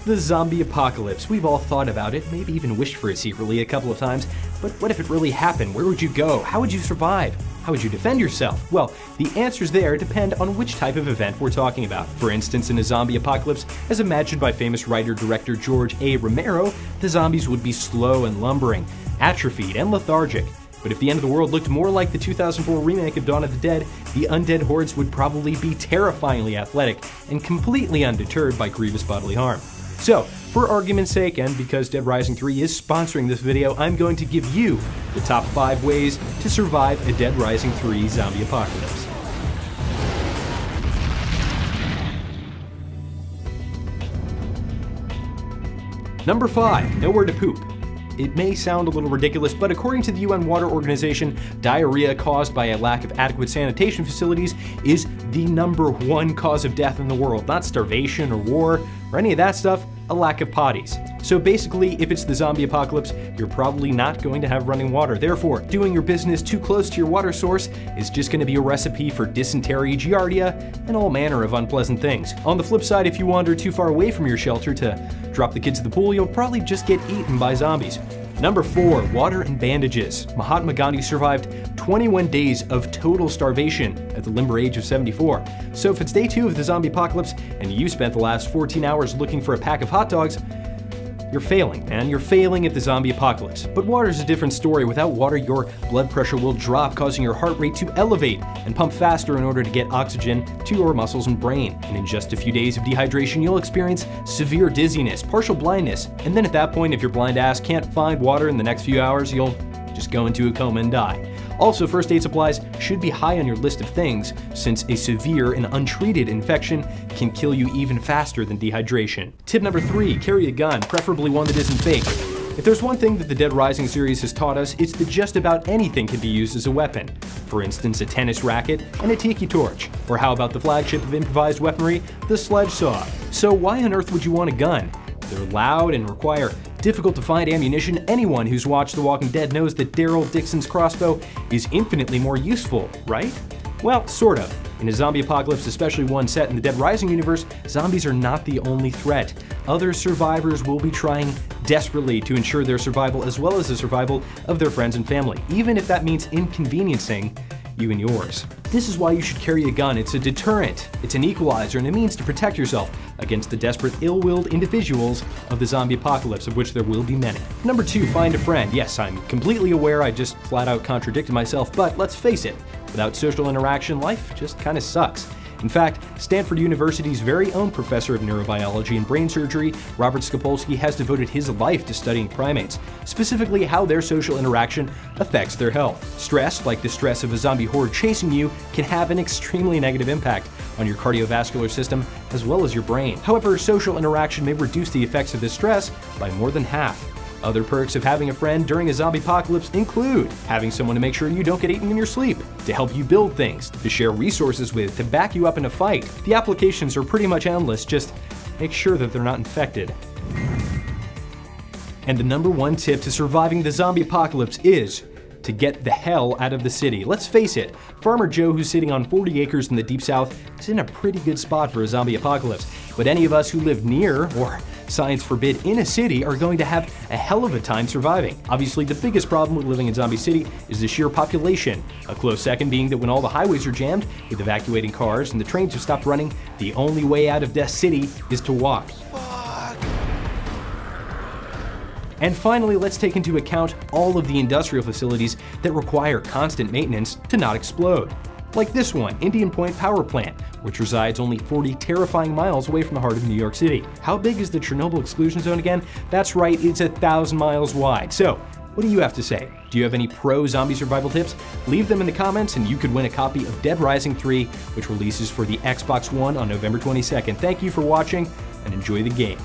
The zombie apocalypse. We've all thought about it, maybe even wished for it secretly a couple of times, but what if it really happened? Where would you go? How would you survive? How would you defend yourself? Well, the answers there depend on which type of event we're talking about. For instance, in a zombie apocalypse, as imagined by famous writer-director George A. Romero, the zombies would be slow and lumbering, atrophied and lethargic. But if the end of the world looked more like the 2004 remake of Dawn of the Dead, the undead hordes would probably be terrifyingly athletic and completely undeterred by grievous bodily harm. So, for argument's sake, and because Dead Rising 3 is sponsoring this video, I'm going to give you the top 5 ways to survive a Dead Rising 3 zombie apocalypse. Number 5. Nowhere to poop. It may sound a little ridiculous, but according to the UN Water Organization, diarrhea caused by a lack of adequate sanitation facilities is the #1 cause of death in the world. Not starvation or war or any of that stuff, a lack of potties. So basically, if it's the zombie apocalypse, you're probably not going to have running water. Therefore, doing your business too close to your water source is just going to be a recipe for dysentery, giardia, and all manner of unpleasant things. On the flip side, if you wander too far away from your shelter to drop the kids in the pool, you'll probably just get eaten by zombies. Number 4. Water and bandages. Mahatma Gandhi survived 21 days of total starvation at the limber age of 74. So if it's day 2 of the zombie apocalypse and you spent the last 14 hours looking for a pack of hot dogs, you're failing, man. You're failing at the zombie apocalypse. But water's a different story. Without water, your blood pressure will drop, causing your heart rate to elevate and pump faster in order to get oxygen to your muscles and brain. And in just a few days of dehydration, you'll experience severe dizziness, partial blindness, and then at that point, if your blind ass can't find water in the next few hours, you'll just go into a coma and die. Also, first aid supplies should be high on your list of things, since a severe and untreated infection can kill you even faster than dehydration. Tip number 3, carry a gun, preferably one that isn't fake. If there's one thing that the Dead Rising series has taught us, it's that just about anything can be used as a weapon. For instance, a tennis racket and a tiki torch. Or how about the flagship of improvised weaponry, the sledge saw? So why on earth would you want a gun? They're loud and require difficult to find ammunition. Anyone who's watched The Walking Dead knows that Daryl Dixon's crossbow is infinitely more useful, right? Well, sort of. In a zombie apocalypse, especially one set in the Dead Rising universe, zombies are not the only threat. Other survivors will be trying desperately to ensure their survival as well as the survival of their friends and family, even if that means inconveniencing you and yours. This is why you should carry a gun. It's a deterrent, it's an equalizer, and a means to protect yourself against the desperate, ill-willed individuals of the zombie apocalypse, of which there will be many. Number 2, find a friend. Yes, I'm completely aware I just flat out contradicted myself, but let's face it, without social interaction, life just kind of sucks. In fact, Stanford University's very own professor of neurobiology and brain surgery, Robert Skopolsky, has devoted his life to studying primates, specifically how their social interaction affects their health. Stress, like the stress of a zombie horde chasing you, can have an extremely negative impact on your cardiovascular system as well as your brain. However, social interaction may reduce the effects of this stress by more than half. Other perks of having a friend during a zombie apocalypse include having someone to make sure you don't get eaten in your sleep, to help you build things, to share resources with, to back you up in a fight. The applications are pretty much endless, just make sure that they're not infected. And the #1 tip to surviving the zombie apocalypse is to get the hell out of the city. Let's face it, Farmer Joe, who's sitting on 40 acres in the Deep South, is in a pretty good spot for a zombie apocalypse. But any of us who live near, or science forbid, in a city are going to have a hell of a time surviving. Obviously, the biggest problem with living in Zombie City is the sheer population. A close second being that when all the highways are jammed with evacuating cars and the trains have stopped running, the only way out of Death City is to walk. And finally, let's take into account all of the industrial facilities that require constant maintenance to not explode. Like this one, Indian Point Power Plant, which resides only 40 terrifying miles away from the heart of New York City. How big is the Chernobyl exclusion zone again? That's right, it's 1,000 miles wide. So, what do you have to say? Do you have any pro-zombie survival tips? Leave them in the comments and you could win a copy of Dead Rising 3, which releases for the Xbox One on November 22nd. Thank you for watching and enjoy the game.